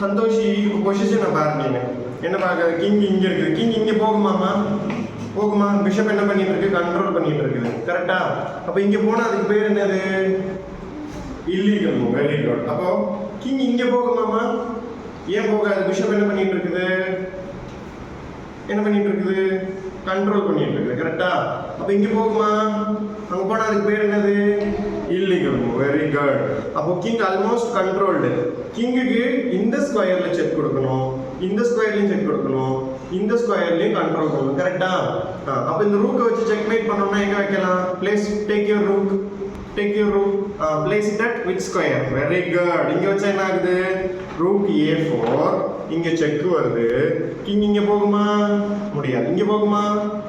சந்தோஷி இப்போ பொசிஷனை பாருங்க. என்ன பார்க்க, கிங் இங்கே இருக்குது. கிங் இங்கே போகுமாமா? போகுமா? பிஷப் என்ன பண்ணிட்டு இருக்கு? கண்ட்ரோல் பண்ணிட்டு இருக்குது. கரெக்டா? அப்போ இங்கே போனால் அதுக்கு பேர் என்னது? Illegal move. Very good. அப்போ கிங் இங்கே போகுமாமா? ஏன் போகாது? பிஷப் என்ன பண்ணிட்டு இருக்குது? என்ன பண்ணிட்டு இருக்குது? கண்ட்ரோல் பண்ணிட்டு இருக்குது. கரெக்டா? அப்போ இங்கே போகுமா? அங்கே போனால் அதுக்கு பேர் என்னது? Illegal move. Very good. அப்போ கிங் ஆல்மோஸ்ட் கண்ட்ரோல்டு. கிங்குக்கு இந்த ஸ்கொயர்ல செக் கொடுக்கணும், இந்த ஸ்கொயர்லையும் செக் கொடுக்கணும், இந்த ஸ்கொயர்லையும் கண்ட்ரோல் பண்ணணும். கரெக்டா? அப்போ இந்த ரூக்கை வச்சு செக் மேட் பண்ணோம்னா எங்க வைக்கலாம்? Place take your rook. Take your rook. Place it at which square? Very good. இங்க வச்சா என்ன ஆகுது? Rook A4. இங்க செக் வருது. கிங் இங்க போகுமா? முடியாது. இங்க போகுமா?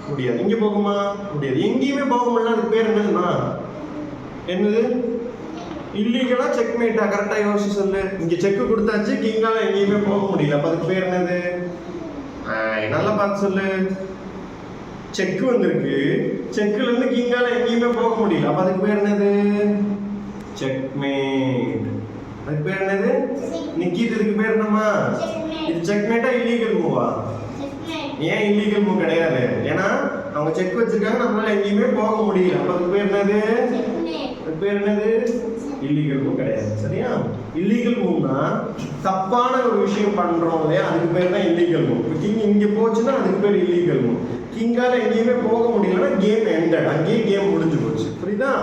முடியாது. இங்க போகுமா? முடியாது. எங்கேயுமே போக முடியல. அதுக்கு பேர் என்னதுன்னா என்னது? இல்லீகலா செக்மேட்டா? கரெக்டா யோசிச்சு சொல்லு. இங்க செக் கொடுத்தாச்சு, கிங்கால எங்கேயுமே போக முடியல. அப்ப அதுக்கு பேர் என்னது? நல்லா பார்த்து சொல்லு. செக் வந்திருக்கு, செக்ல இருந்து கிங்கால எங்கேயுமே போக முடியல. அப்ப அதுக்கு பேர் என்னது? செக்மேட். அதுக்கு பேர் என்னது? நிக்கிது. இதுக்கு பேர் என்னமா? இது செக்மேட்டா இல்லீகல் மூவா? ஏன் இல்லீகல் மூவ் கிடையாது? ஏன்னா அவங்க செக் வச்சிருக்காங்க, நம்மளால எங்கேயுமே போக முடியல. அப்ப அதுக்கு பேர் என்னது? அதுக்கு பேர் என்னது? இல்லீகல் மூவ் கிடையாது. சரியா? இல்லீகல் மூவ்னா தப்பான ஒரு விஷயம் பண்றோம் இல்லையா, அதுக்கு பேர் தான் இல்லீகல் மூவ். கிங் இங்க போச்சுன்னா அதுக்கு பேர் இல்லீகல் மூவ். கிங்கால எங்கேயுமே போக முடியலன்னா கேம் எண்டட். அங்கேயே கேம் முடிஞ்சு போச்சு. புரியுதா?